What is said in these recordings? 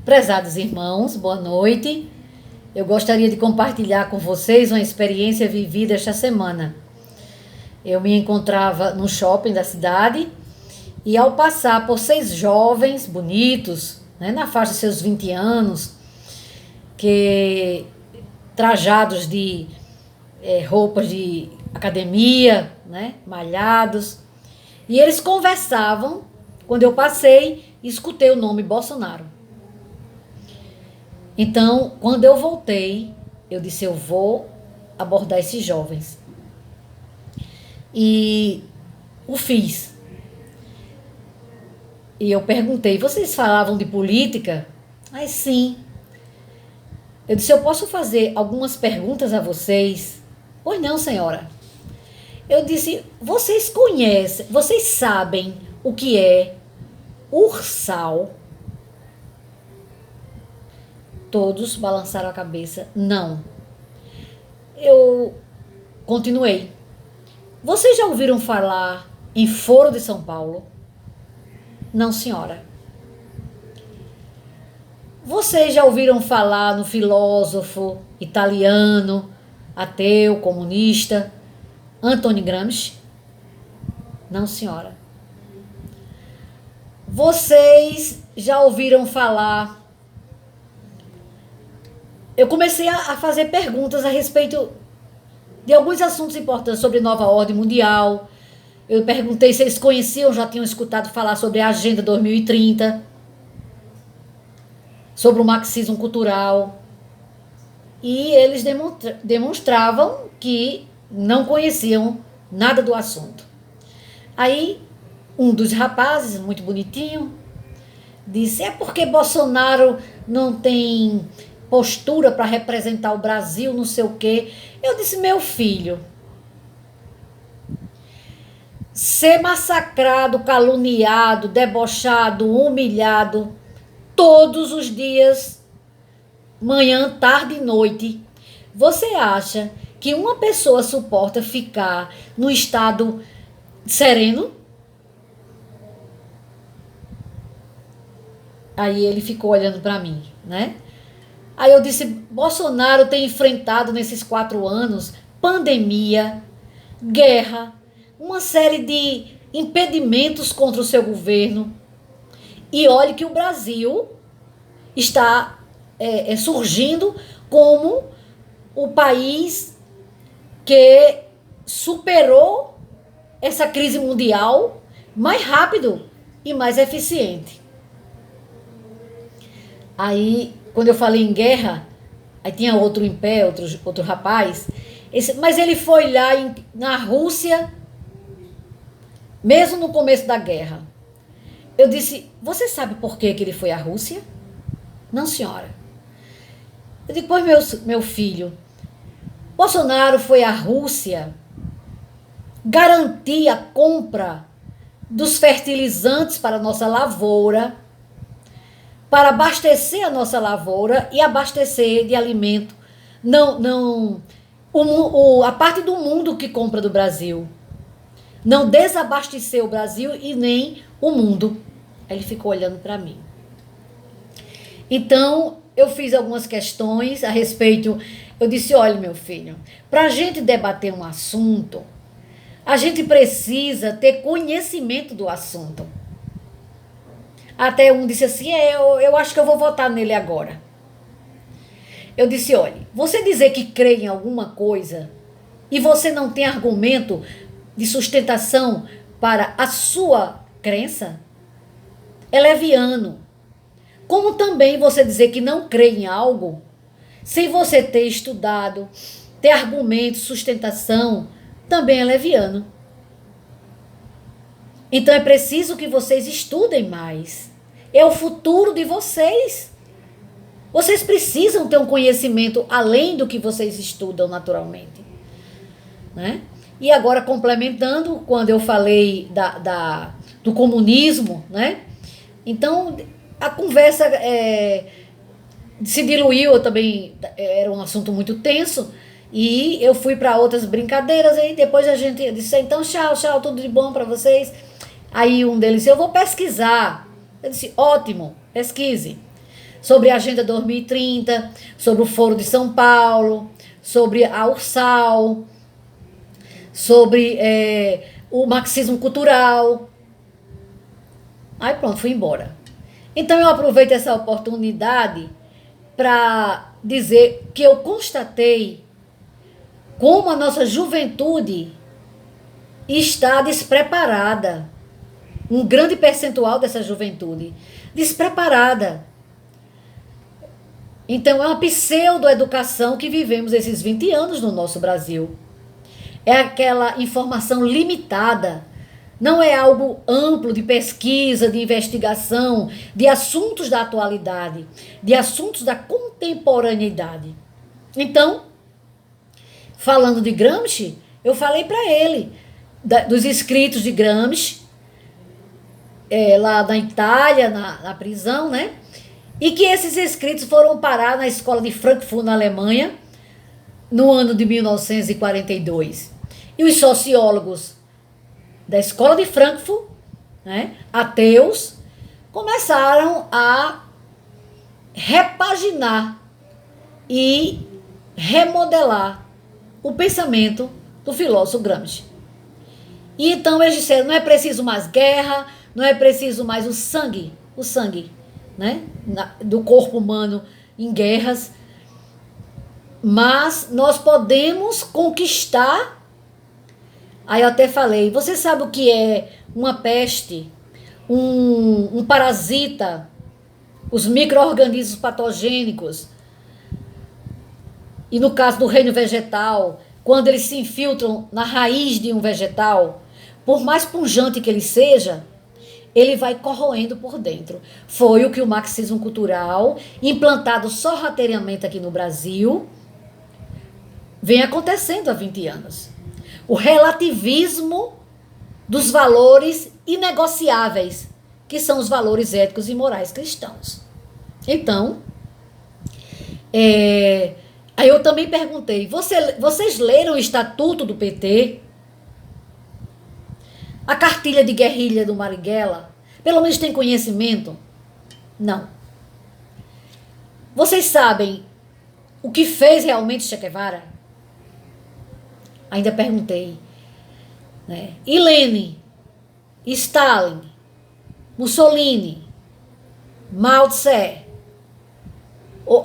Prezados irmãos, boa noite. Eu gostaria de compartilhar com vocês uma experiência vivida esta semana. Eu me encontrava no shopping da cidade e ao passar por 6 jovens bonitos, na faixa de seus 20 anos, que trajados de roupas de academia, malhados, e eles conversavam. Quando eu passei, escutei o nome Bolsonaro. Então, quando eu voltei, eu disse, eu vou abordar esses jovens. E o fiz. E eu perguntei, vocês falavam de política? Ai, sim. Eu disse, eu posso fazer algumas perguntas a vocês? Pois não, senhora. Eu disse, vocês conhecem, vocês sabem o que é ursal? Todos balançaram a cabeça, não. Eu continuei. Vocês já ouviram falar em Foro de São Paulo? Não, senhora. Vocês já ouviram falar no filósofo italiano, ateu, comunista, Antonio Gramsci? Não, senhora. Vocês já ouviram falar... Eu comecei a fazer perguntas a respeito de alguns assuntos importantes sobre nova ordem mundial. Eu perguntei se eles conheciam, já tinham escutado falar sobre a Agenda 2030, sobre o marxismo cultural. E eles demonstravam que não conheciam nada do assunto. Aí, um dos rapazes, muito bonitinho, disse, é porque Bolsonaro não tem postura para representar o Brasil, não sei o quê. Eu disse, meu filho, ser massacrado, caluniado, debochado, humilhado, todos os dias, manhã, tarde e noite, você acha que uma pessoa suporta ficar no estado sereno? Aí ele ficou olhando para mim, Aí eu disse, Bolsonaro tem enfrentado nesses 4 anos pandemia, guerra, uma série de impedimentos contra o seu governo. E olhe que o Brasil está surgindo como o país que superou essa crise mundial mais rápido e mais eficiente. Aí, quando eu falei em guerra, aí tinha outro em pé, outro rapaz, mas ele foi lá na Rússia, mesmo no começo da guerra. Eu disse, você sabe por que ele foi à Rússia? Não, senhora. Eu digo, pois meu filho, Bolsonaro foi à Rússia garantir a compra dos fertilizantes para a nossa lavoura, para abastecer a nossa lavoura e abastecer de alimento. A parte do mundo que compra do Brasil. Não desabastecer o Brasil e nem o mundo. Aí ele ficou olhando para mim. Então, eu fiz algumas questões a respeito. Eu disse, olha, meu filho, para a gente debater um assunto, a gente precisa ter conhecimento do assunto. Até um disse assim, eu acho que eu vou votar nele agora. Eu disse, olha, você dizer que crê em alguma coisa e você não tem argumento de sustentação para a sua crença, é leviano. Como também você dizer que não crê em algo, sem você ter estudado, ter argumento, sustentação, também é leviano. Então é preciso que vocês estudem mais. É o futuro de vocês. Vocês precisam ter um conhecimento além do que vocês estudam naturalmente. E agora, complementando, quando eu falei do comunismo, então a conversa se diluiu, também era um assunto muito tenso, e eu fui para outras brincadeiras, e depois a gente disse, então tchau, tudo de bom para vocês. Aí um deles disse, eu vou pesquisar. Eu disse, ótimo, pesquise. sobre a Agenda 2030, sobre o Foro de São Paulo, sobre a Ursal, sobre o marxismo cultural. Aí pronto, fui embora. Então eu aproveito essa oportunidade para dizer que eu constatei como a nossa juventude está despreparada. Um grande percentual dessa juventude despreparada. Então é uma pseudo-educação que vivemos esses 20 anos no nosso Brasil. É aquela informação limitada. Não é algo amplo de pesquisa, de investigação, de assuntos da atualidade, de assuntos da contemporaneidade. Então, falando de Gramsci, eu falei para ele dos escritos de Gramsci, lá na Itália, na prisão, né? E que esses escritos foram parar na escola de Frankfurt, na Alemanha, no ano de 1942. E os sociólogos da escola de Frankfurt, né, ateus, começaram a repaginar e remodelar o pensamento do filósofo Gramsci. E então eles disseram, não é preciso mais guerra, não é preciso mais o sangue, né, do corpo humano em guerras, mas nós podemos conquistar. Aí eu até falei, você sabe o que é uma peste, um parasita, os micro-organismos patogênicos, e no caso do reino vegetal, quando eles se infiltram na raiz de um vegetal, por mais pungente que ele seja, ele vai corroendo por dentro. Foi o que o marxismo cultural, implantado sorrateiramente aqui no Brasil, vem acontecendo há 20 anos. O relativismo dos valores inegociáveis, que são os valores éticos e morais cristãos. Então, aí eu também perguntei, vocês leram o Estatuto do PT? A cartilha de guerrilha do Marighella? Pelo menos tem conhecimento? Não. Vocês sabem o que fez realmente Che Guevara? Ainda perguntei. Né? E Lenin, Stalin, Mussolini, Mao Tse,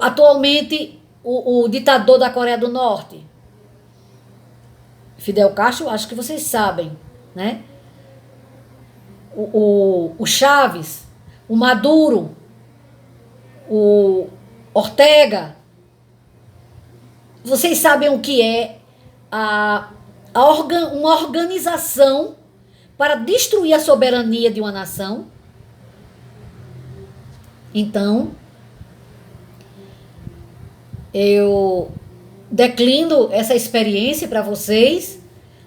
atualmente o ditador da Coreia do Norte, Fidel Castro, acho que vocês sabem, né? O Chaves, o Maduro, o Ortega. Vocês sabem o que é uma organização para destruir a soberania de uma nação? Então, eu declino essa experiência para vocês,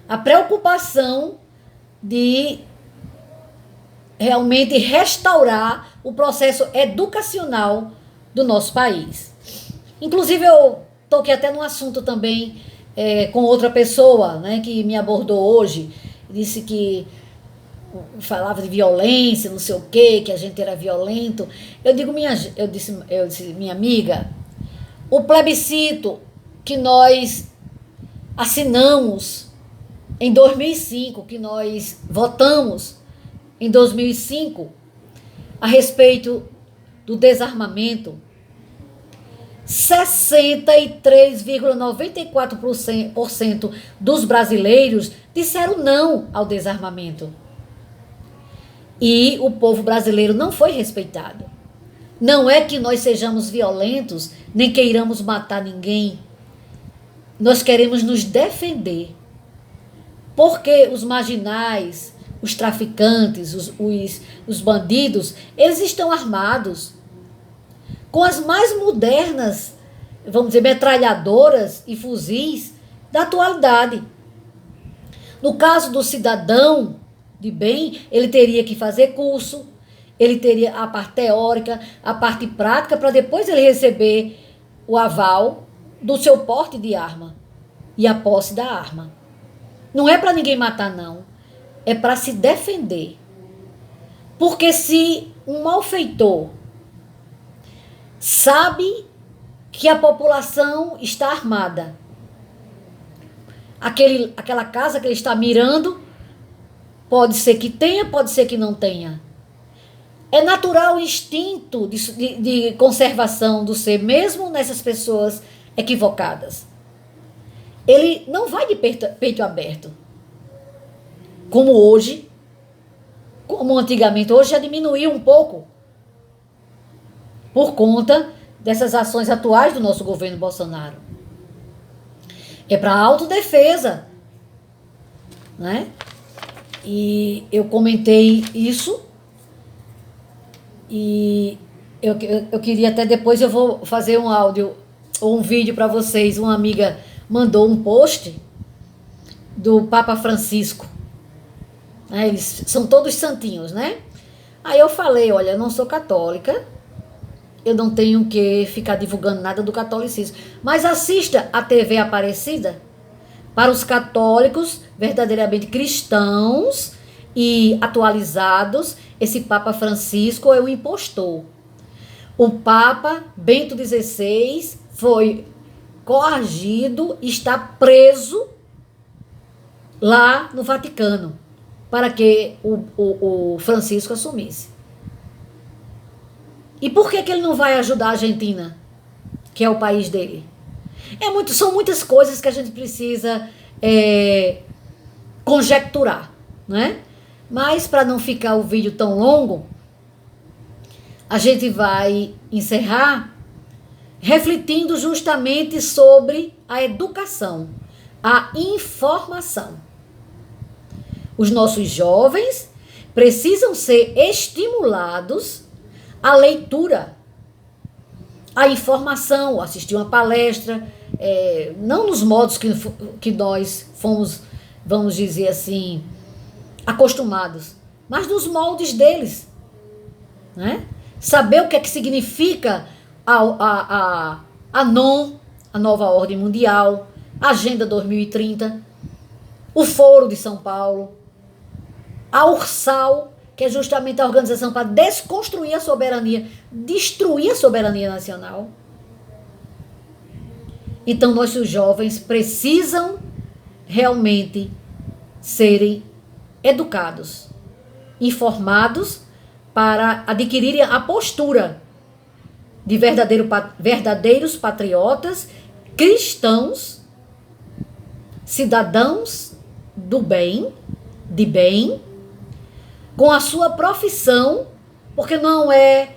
a preocupação de realmente restaurar o processo educacional do nosso país. Inclusive, eu toquei até num assunto também com outra pessoa, né, que me abordou hoje, disse que falava de violência, não sei o quê, que a gente era violento. Eu disse, minha amiga, o plebiscito que nós assinamos em 2005, que nós votamos em 2005, a respeito do desarmamento, 63,94% dos brasileiros disseram não ao desarmamento. E o povo brasileiro não foi respeitado. Não é que nós sejamos violentos, nem queiramos matar ninguém. Nós queremos nos defender. Porque os marginais, os traficantes, os bandidos, eles estão armados com as mais modernas, vamos dizer, metralhadoras e fuzis da atualidade. No caso do cidadão de bem, ele teria que fazer curso, ele teria a parte teórica, a parte prática, para depois ele receber o aval do seu porte de arma e a posse da arma. Não é para ninguém matar, não. É para se defender. Porque se um malfeitor sabe que a população está armada. Aquela casa que ele está mirando, pode ser que tenha, pode ser que não tenha. É natural o instinto de conservação do ser, mesmo nessas pessoas equivocadas. Ele não vai de peito aberto. Como hoje, como antigamente. Hoje já diminuiu um pouco. Por conta dessas ações atuais do nosso governo Bolsonaro. É para autodefesa, né? E eu comentei isso e eu queria até depois, eu vou fazer um áudio ou um vídeo para vocês. Uma amiga mandou um post do Papa Francisco. Eles são todos santinhos, né? Aí eu falei, olha, eu não sou católica, eu não tenho que ficar divulgando nada do catolicismo, mas assista a TV Aparecida. Para os católicos verdadeiramente cristãos e atualizados, esse Papa Francisco é um impostor. O Papa Bento XVI foi coagido, está preso lá no Vaticano para que o Francisco assumisse. E por que ele não vai ajudar a Argentina, que é o país dele? São muitas coisas que a gente precisa conjecturar, né? Mas para não ficar o vídeo tão longo, a gente vai encerrar refletindo justamente sobre a educação, a informação. Os nossos jovens precisam ser estimulados à leitura, à informação, assistir uma palestra, não nos modos que nós fomos, vamos dizer assim, acostumados, mas nos moldes deles, né? Saber o que é que significa a NOM, a Nova Ordem Mundial, a Agenda 2030, o Foro de São Paulo, a URSAL, que é justamente a organização para desconstruir a soberania, destruir a soberania nacional. Então, nossos jovens precisam realmente serem educados, informados, para adquirirem a postura de verdadeiros patriotas, cristãos, cidadãos do bem, de bem, com a sua profissão, porque não é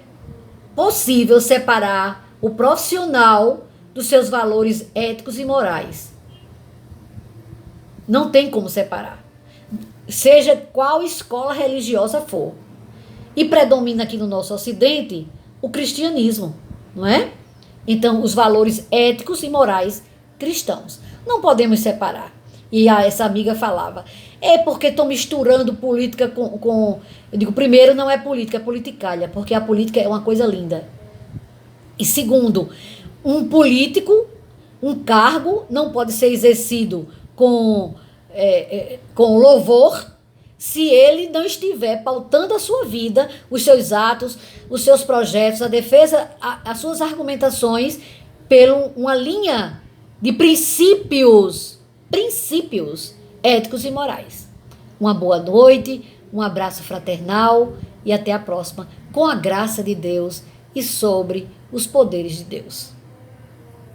possível separar o profissional dos seus valores éticos e morais. Não tem como separar. Seja qual escola religiosa for. E predomina aqui no nosso Ocidente o cristianismo, não é? Então, os valores éticos e morais cristãos. Não podemos separar. E essa amiga falava, porque estão misturando política com... Eu digo, primeiro, não é política, é politicalha, porque a política é uma coisa linda. E segundo, um político, um cargo, não pode ser exercido com louvor, se ele não estiver pautando a sua vida, os seus atos, os seus projetos, a defesa, as suas argumentações, por uma linha de princípios éticos e morais. Uma boa noite, um abraço fraternal e até a próxima, com a graça de Deus e sobre os poderes de Deus.